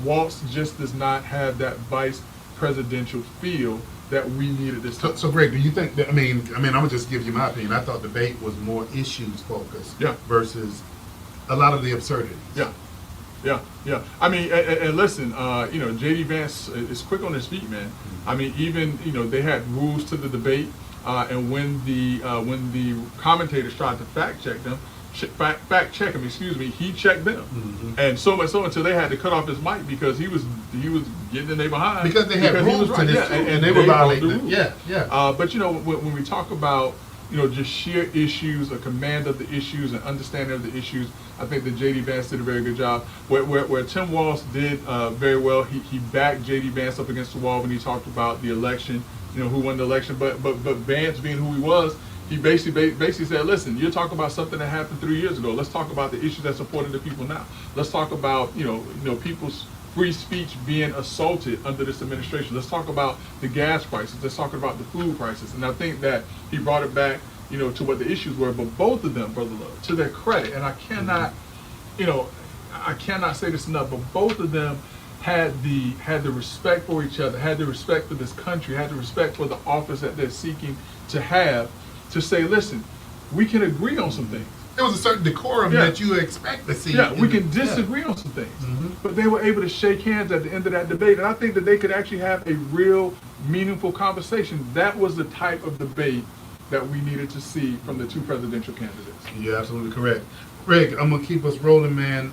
Walz just does not have that vice presidential feel that we needed this time. So Greg, do you think that, I mean, I'm gonna just give you my opinion. I thought debate was more issues focused versus a lot of the absurdities. Yeah. I mean, and listen, J.D. Vance is quick on his feet, man. Mm-hmm. I mean, even they had rules to the debate, and when the commentators tried to fact check him, he checked them, mm-hmm. and so much so until they had to cut off his mic because he was getting in their behind because they had rules to this, and they were violating the rules. But when we talk about just sheer issues, a command of the issues, and understanding of the issues, I think that J.D. Vance did a very good job. Where Tim Walz did very well, he backed J.D. Vance up against the wall when he talked about the election, who won the election. But Vance, being who he was, he basically said, listen, you're talking about something that happened 3 years ago. Let's talk about the issues that's supporting the people now. Let's talk about people's free speech being assaulted under this administration. Let's talk about the gas prices. Let's talk about the food prices. And I think that he brought it back, to what the issues were. But both of them, Brother Love, to their credit, and I cannot, I cannot say this enough, but both of them had the respect for each other, had the respect for this country, had the respect for the office that they're seeking to have, to say, listen, we can agree on some things. There was a certain decorum that you expect to see. Yeah, we can disagree on some things. Mm-hmm. But they were able to shake hands at the end of that debate. And I think that they could actually have a real meaningful conversation. That was the type of debate that we needed to see from the two presidential candidates. You're absolutely correct. Greg, I'm going to keep us rolling, man.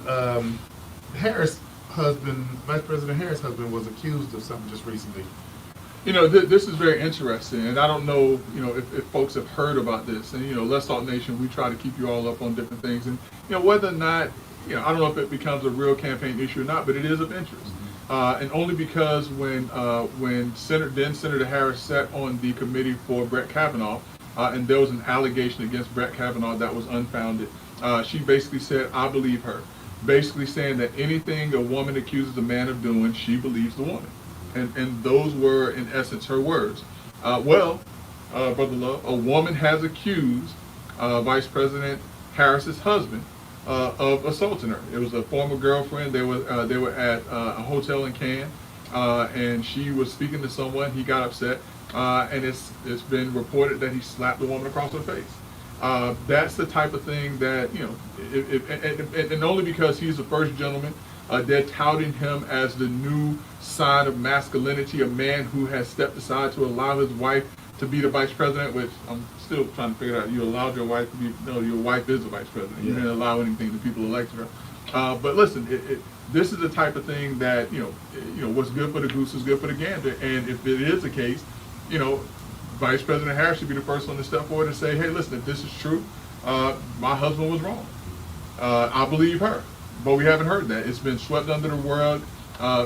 Harris' husband, Vice President Harris' husband, was accused of something just recently. This is very interesting, and I don't know, if folks have heard about this. And, Let's Talk Nation, we try to keep you all up on different things. And, whether or not, I don't know if it becomes a real campaign issue or not, but it is of interest. And only because when Senator Harris sat on the committee for Brett Kavanaugh, and there was an allegation against Brett Kavanaugh that was unfounded, she basically said, I believe her. Basically saying that anything a woman accuses a man of doing, she believes the woman. And those were, in essence, her words. Brother Love, a woman has accused Vice President Harris's husband of assaulting her. It was a former girlfriend. They were at a hotel in Cannes, and she was speaking to someone. He got upset, and it's been reported that he slapped the woman across her face. That's the type of thing that and only because he's the first gentleman. They're touting him as the new sign of masculinity, a man who has stepped aside to allow his wife to be the vice president, which I'm still trying to figure out. You allowed your wife to be, no, your wife is the vice president. You didn't allow anything, the people elected her. But listen, this is the type of thing that, what's good for the goose is good for the gander. And if it is the case, Vice President Harris should be the first one to step forward and say, hey, listen, if this is true, my husband was wrong. I believe her. But we haven't heard that. It's been swept under the rug. by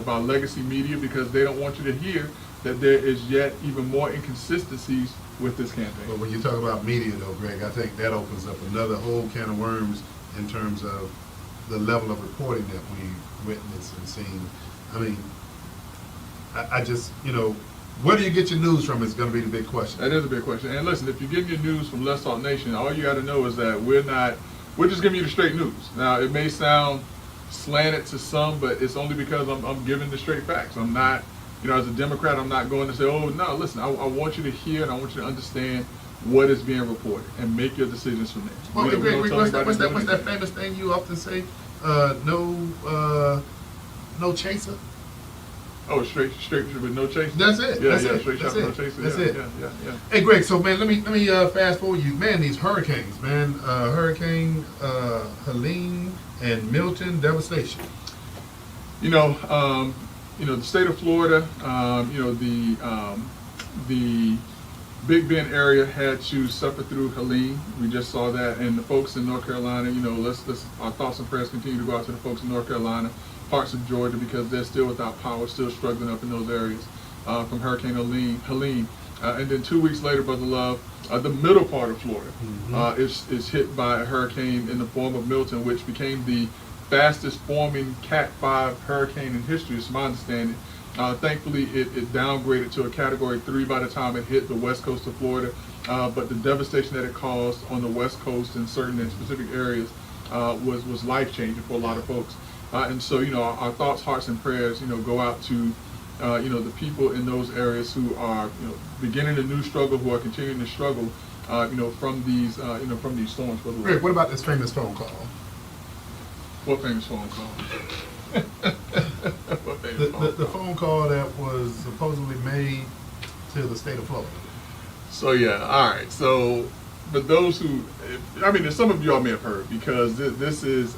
by legacy media, because they don't want you to hear that there is yet even more inconsistencies with this campaign. But when you talk about media, though, Greg, I think that opens up another whole can of worms in terms of the level of reporting that we witnessed and seen. I mean, I just, where do you get your news from is going to be the big question. That is a big question. And listen, if you're getting your news from Let's Talk Nation, all you got to know is that we're just giving you the straight news. Now, it may sound slanted to some, but it's only because I'm giving the straight facts. I'm not, as a Democrat, I'm not going to say, oh, no, listen, I want you to hear and I want you to understand what is being reported and make your decisions from there. Well, what's that famous thing you often say? No chaser? Oh, straight with no chaser. That's it. Yeah, That's yeah, it. straight That's shot, no it. chaser. That's Yeah, it. yeah. Hey, Greg. So, man, let me fast forward you. Man, these hurricanes, man. Hurricane Helene and Milton devastation. The state of Florida. The Big Bend area had to suffer through Helene. We just saw that, and the folks in North Carolina. Let's our thoughts and prayers continue to go out to the folks in North Carolina, parts of Georgia, because they're still without power, still struggling up in those areas from Hurricane Helene. And then 2 weeks later, Brother Love, the middle part of Florida is hit by a hurricane in the form of Milton, which became the fastest forming Cat 5 hurricane in history, is my understanding. Thankfully, it downgraded to a Category 3 by the time it hit the west coast of Florida. But the devastation that it caused on the west coast in certain and specific areas was life-changing for a lot of folks. And so, our thoughts, hearts, and prayers, go out to, the people in those areas who are, beginning a new struggle, who are continuing to struggle, from these storms. Greg, what about this famous phone call? What famous phone call? The phone call that was supposedly made to the state of Florida. So yeah, all right. So, but those who, some of you all may have heard, because this is,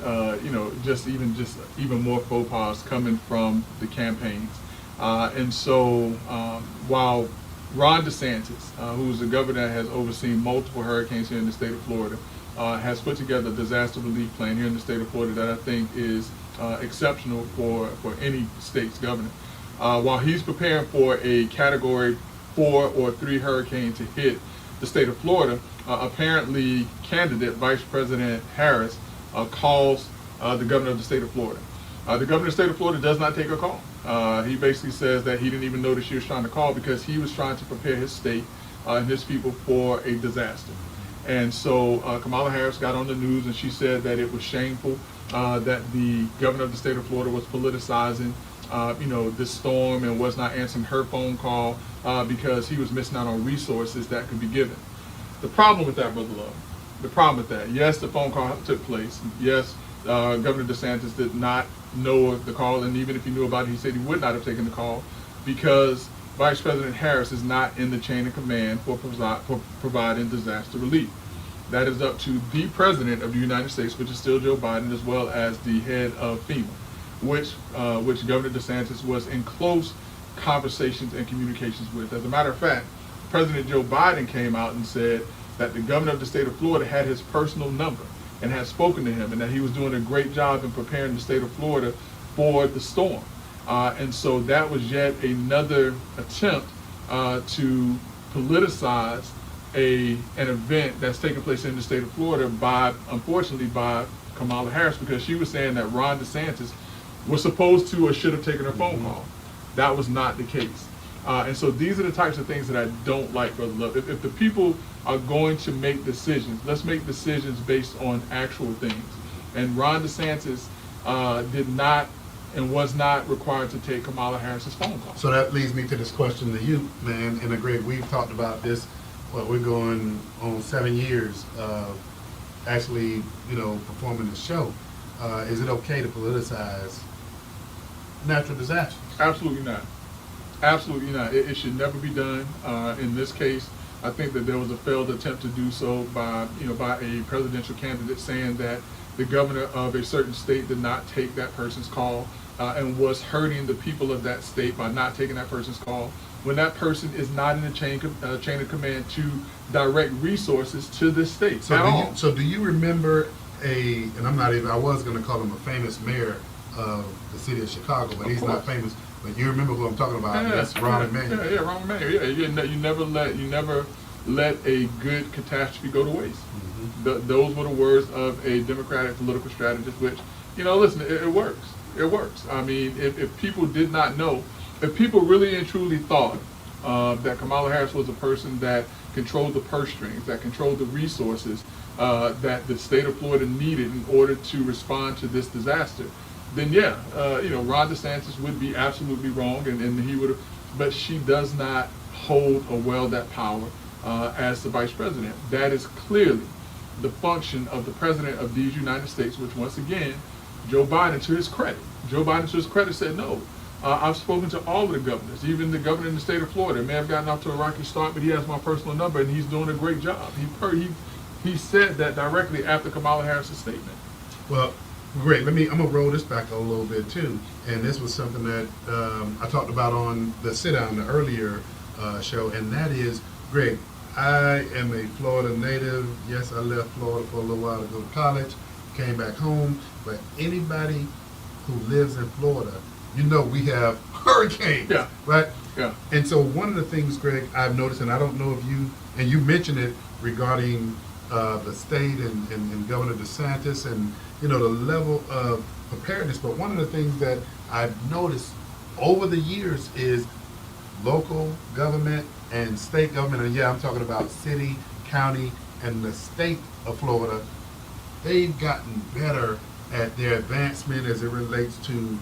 just even more faux pas coming from the campaigns. And so, while Ron DeSantis, who is the governor that has overseen multiple hurricanes here in the state of Florida, has put together a disaster relief plan here in the state of Florida that I think is exceptional for any state's governor. While he's preparing for a Category 4 or 3 hurricane to hit the state of Florida, apparently candidate Vice President Harris calls the governor of the state of Florida. The governor of the state of Florida does not take a call. He basically says that he didn't even know that she was trying to call because he was trying to prepare his state and his people for a disaster. And so Kamala Harris got on the news and she said that it was shameful that the governor of the state of Florida was politicizing, this storm, and was not answering her phone call because he was missing out on resources that could be given. The problem with that, Brother Love, yes, the phone call took place. Yes, Governor DeSantis did not know of the call, and even if he knew about it, he said he would not have taken the call because Vice President Harris is not in the chain of command for providing disaster relief. That is up to the President of the United States, which is still Joe Biden, as well as the head of FEMA, which Governor DeSantis was in close conversations and communications with. As a matter of fact, President Joe Biden came out and said that the governor of the state of Florida had his personal number and had spoken to him, and that he was doing a great job in preparing the state of Florida for the storm. And so that was yet another attempt to politicize an event that's taking place in the state of Florida unfortunately by Kamala Harris, because she was saying that Ron DeSantis was supposed to or should have taken her phone call. That was not the case. And so these are the types of things that I don't like, Brother Love. If the people are going to make decisions, let's make decisions based on actual things. And Ron DeSantis did not and was not required to take Kamala Harris's phone call. So that leads me to this question to you, man. And Greg, we've talked about this. Well, we're going on 7 years of actually, performing the show. Is it okay to politicize natural disasters? Absolutely not. Absolutely not. It should never be done. In this case, I think that there was a failed attempt to do so by a presidential candidate saying that the governor of a certain state did not take that person's call and was hurting the people of that state by not taking that person's call, when that person is not in the chain of command to direct resources to this state at all. So do you remember and I was going to call him a famous mayor of the city of Chicago, but Of he's not course. famous. But you remember who I'm talking about? That's Ron Emanuel. Yeah, Ron Emanuel. Yeah, you never let a good catastrophe go to waste. Those were the words of a Democratic political strategist, which, listen, it works. It works. I mean, if people did not know, if people really and truly thought that Kamala Harris was a person that controlled the purse strings, that controlled the resources that the state of Florida needed in order to respond to this disaster, then yeah, Ron DeSantis would be absolutely wrong, and he would have. But she does not hold or wield that power as the vice president. That is clearly the function of the president of these United States, which once again, Joe Biden, to his credit, said no. I've spoken to all of the governors, even the governor in the state of Florida. May have gotten off to a rocky start, but he has my personal number, and he's doing a great job. He said that directly after Kamala Harris' statement. Well, great. I'm gonna roll this back a little bit too. And this was something that I talked about on the sit down, the earlier show, and that is, Greg, I am a Florida native. Yes, I left Florida for a little while to go to college, came back home. But anybody who lives in Florida, we have hurricanes, Yeah. right? Yeah. And so one of the things, Greg, I've noticed, and I don't know if you mentioned it regarding the state and Governor DeSantis and, the level of preparedness. But one of the things that I've noticed over the years is local government and state government, and yeah, I'm talking about city, county, and the state of Florida. They've gotten better at their advancement as it relates to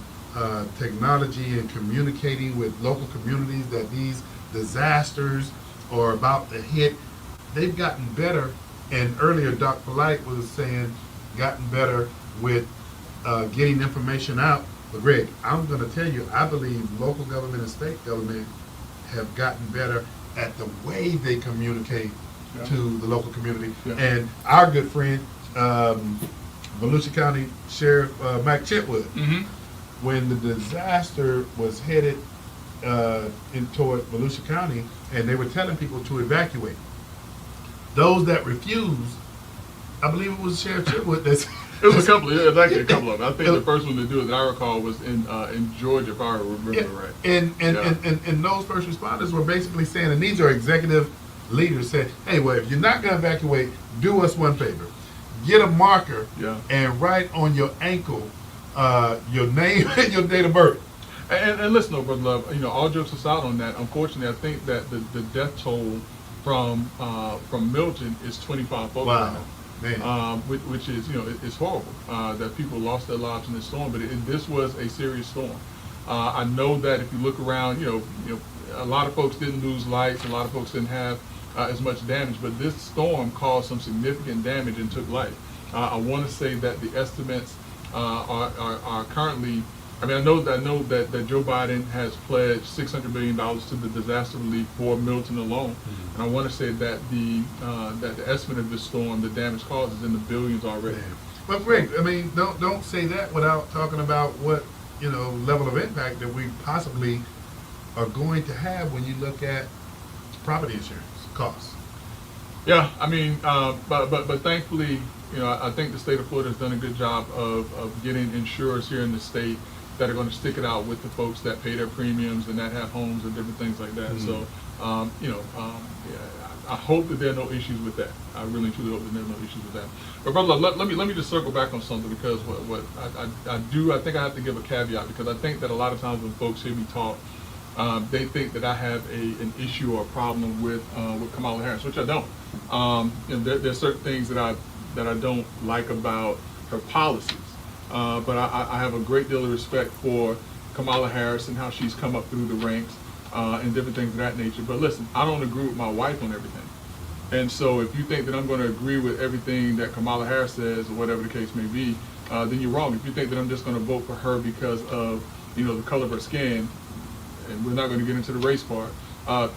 technology and communicating with local communities that these disasters are about to hit. They've gotten better, and earlier Doc Polite was saying, gotten better with getting information out. But Greg, I'm going to tell you, I believe local government and state government have gotten better at the way they communicate to the local community. Yeah. And our good friend, Volusia County Sheriff Mike Chitwood, when the disaster was headed toward Volusia County, and they were telling people to evacuate, those that refused, I believe it was Sheriff Chitwood that's It was actually a couple of them. I think the first one to do it that I recall was in Georgia, if I remember right. And those first responders were basically saying, and these are executive leaders, said, hey, well, if you're not going to evacuate, do us one favor. Get a marker and write on your ankle your name and your date of birth. And listen, though, Brother Love, all jokes aside on that, unfortunately, I think that the death toll from Milton is 25 folks right now. Man. Which is, it's horrible that people lost their lives in this storm, but this was a serious storm. I know that if you look around, a lot of folks didn't lose lights, a lot of folks didn't have as much damage, but this storm caused some significant damage and took life. I want to say that the estimates are currently, I know that Joe Biden has pledged $600 billion to the disaster relief for Milton alone. And I want to say that the estimate of this storm, the damage caused, is in the billions already. But Greg, don't say that without talking about what level of impact that we possibly are going to have when you look at property insurance costs. Yeah, but thankfully, I think the state of Florida has done a good job of getting insurers here in the state that are going to stick it out with the folks that pay their premiums and that have homes and different things like that. So, I hope that there are no issues with that. I really truly hope that there are no issues with that. But brother, let me just circle back on something, because what I think I have to give a caveat, because I think that a lot of times when folks hear me talk, they think that I have an issue or a problem with Kamala Harris, which I don't. And there's certain things that I don't like about her policies. But I have a great deal of respect for Kamala Harris and how she's come up through the ranks and different things of that nature. But listen, I don't agree with my wife on everything. And so if you think that I'm going to agree with everything that Kamala Harris says, or whatever the case may be, then you're wrong. If you think that I'm just going to vote for her because of the color of her skin, and we're not going to get into the race part,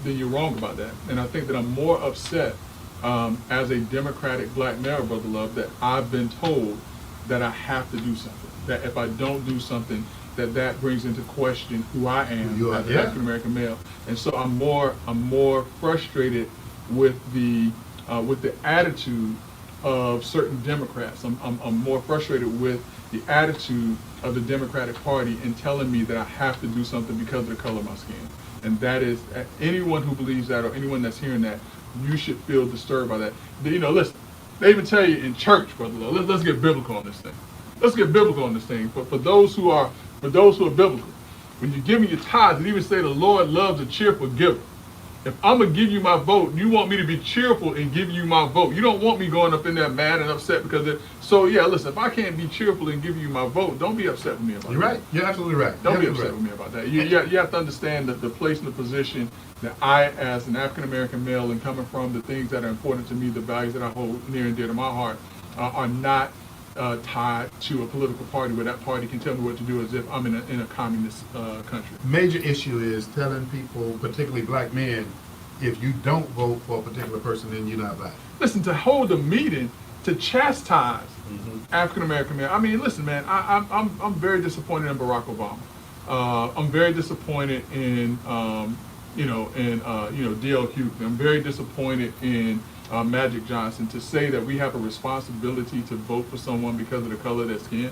then you're wrong about that. And I think that I'm more upset as a Democratic black male, Brother Love, that I've been told that I have to do something. That if I don't do something, that brings into question who I am as an African American male. And so I'm more frustrated with the attitude of certain Democrats. I'm more frustrated with the attitude of the Democratic Party in telling me that I have to do something because of the color of my skin. And that is, anyone who believes that or anyone that's hearing that, you should feel disturbed by that. Listen, they even tell you in church, Brother Love, let's get biblical on this thing. Let's get biblical on this thing. But for those who are biblical, when you're giving your tithes, it even say the Lord loves a cheerful giver. If I'm going to give you my vote, you want me to be cheerful in giving you my vote. You don't want me going up in there mad and upset because of it. So, yeah, listen, if I can't be cheerful in giving you my vote, don't be upset with me about that. You're right. You're absolutely right. Don't be upset with me about that. You have to understand that the place and the position that I, as an African-American male, and coming from the things that are important to me, the values that I hold near and dear to my heart, are not tied to a political party where that party can tell me what to do as if I'm in a communist country. Major issue is telling people, particularly black men, if you don't vote for a particular person, then you're not black. Listen, to hold a meeting to chastise African American men. I mean, listen, man, I'm very disappointed in Barack Obama. I'm very disappointed in D.L. Hughley. I'm very disappointed in Magic Johnson. To say that we have a responsibility to vote for someone because of the color of their skin,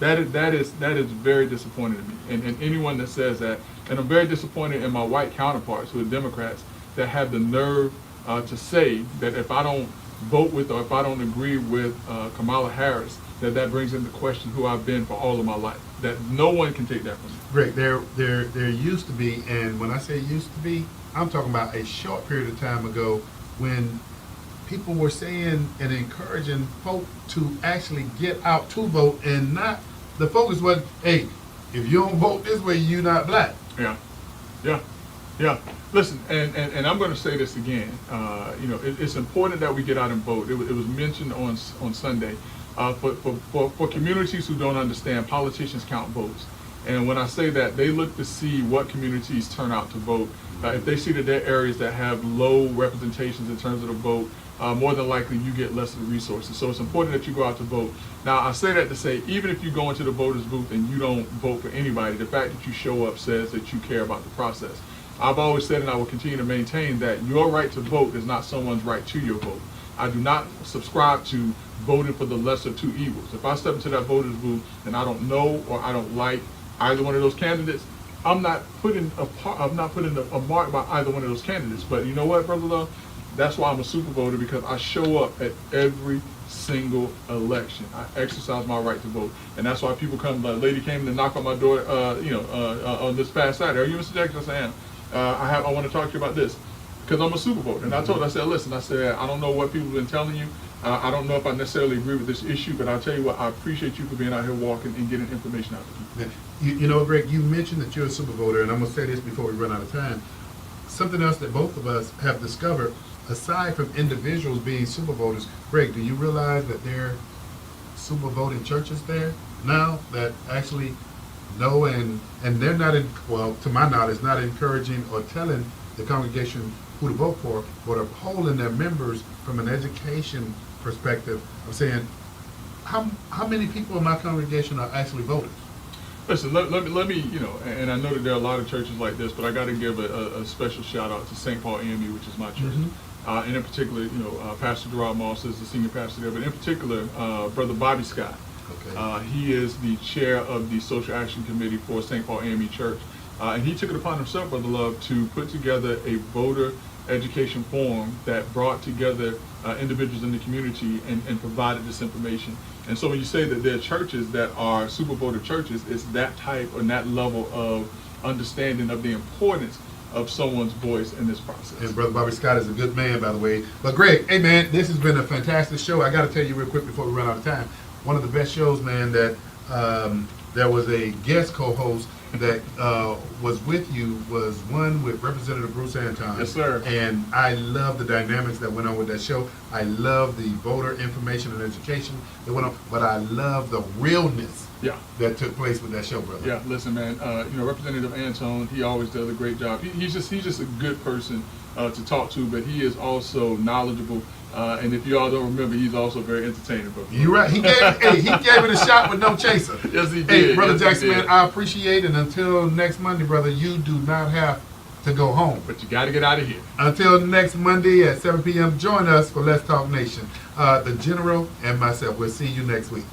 that is very disappointing to me. And anyone that says that, and I'm very disappointed in my white counterparts who are Democrats that have the nerve to say that if I don't vote with or if I don't agree with Kamala Harris, that brings into question who I've been for all of my life. That no one can take that from me. Greg, there used to be, and when I say used to be, I'm talking about a short period of time ago when people were saying and encouraging folk to actually get out to vote, and not, the focus was, hey, if you don't vote this way, you're not black. Yeah. Listen, and I'm going to say this again. It's important that we get out and vote. It was mentioned on Sunday. For communities who don't understand, politicians count votes. And when I say that, they look to see what communities turn out to vote. If they see that there are areas that have low representations in terms of the vote, more than likely you get less of the resources. So it's important that you go out to vote. Now, I say that to say, even if you go into the voters booth and you don't vote for anybody, the fact that you show up says that you care about the process. I've always said, and I will continue to maintain, that your right to vote is not someone's right to your vote. I do not subscribe to voting for the lesser of two evils. If I step into that voters booth and I don't know or I don't like either one of those candidates, I'm not putting a mark by either one of those candidates. But you know what, Brother Love? That's why I'm a super voter, because I show up at every single election. I exercise my right to vote, and that's why people come. The lady came to knock on my door, on this past Saturday. Are you Mr. Jackson? Yes, I am. I want to talk to you about this because I'm a super voter. And I told her, I said, listen, I don't know what people have been telling you. I don't know if I necessarily agree with this issue, but I'll tell you what, I appreciate you for being out here walking and getting information out to people. You know, Greg, you mentioned that you're a super voter, and I'm going to say this before we run out of time. Something else that both of us have discovered, aside from individuals being super voters, Greg, do you realize that there are super voting churches there now that actually know and they're not, to my knowledge, not encouraging or telling the congregation who to vote for, but are polling their members from an education perspective of saying, how many people in my congregation are actually voters? Listen, let me, and I know that there are a lot of churches like this, but I got to give a special shout out to St. Paul AME, which is my church. And in particular, Pastor Gerard Moss is the senior pastor there, but in particular, Brother Bobby Scott. Okay. He is the chair of the Social Action Committee for St. Paul AME Church. And he took it upon himself, Brother Love, to put together a voter education forum that brought together individuals in the community and provided this information. And so when you say that there are churches that are super voter churches, it's that type and that level of understanding of the importance of someone's voice in this process. And Brother Bobby Scott is a good man, by the way. But Greg, hey man, this has been a fantastic show. I got to tell you real quick before we run out of time, one of the best shows, man, that there was a guest co-host that was with you was one with Representative Bruce Anton. Yes, sir. And I love the dynamics that went on with that show. I love the voter information and education that went on, but I love the realness that took place with that show, brother. Yeah, listen, man. Representative Anton, he always does a great job. He's just a good person to talk to, but he is also knowledgeable. And if you all don't remember, he's also very entertaining. You're right. He gave it a shot with no chaser. Yes, he did. Hey, Brother Jackson, man, I appreciate it. And until next Monday, brother, you do not have to go home. But you got to get out of here. Until next Monday at 7 p.m., join us for Let's Talk Nation. The General and myself, we'll see you next week.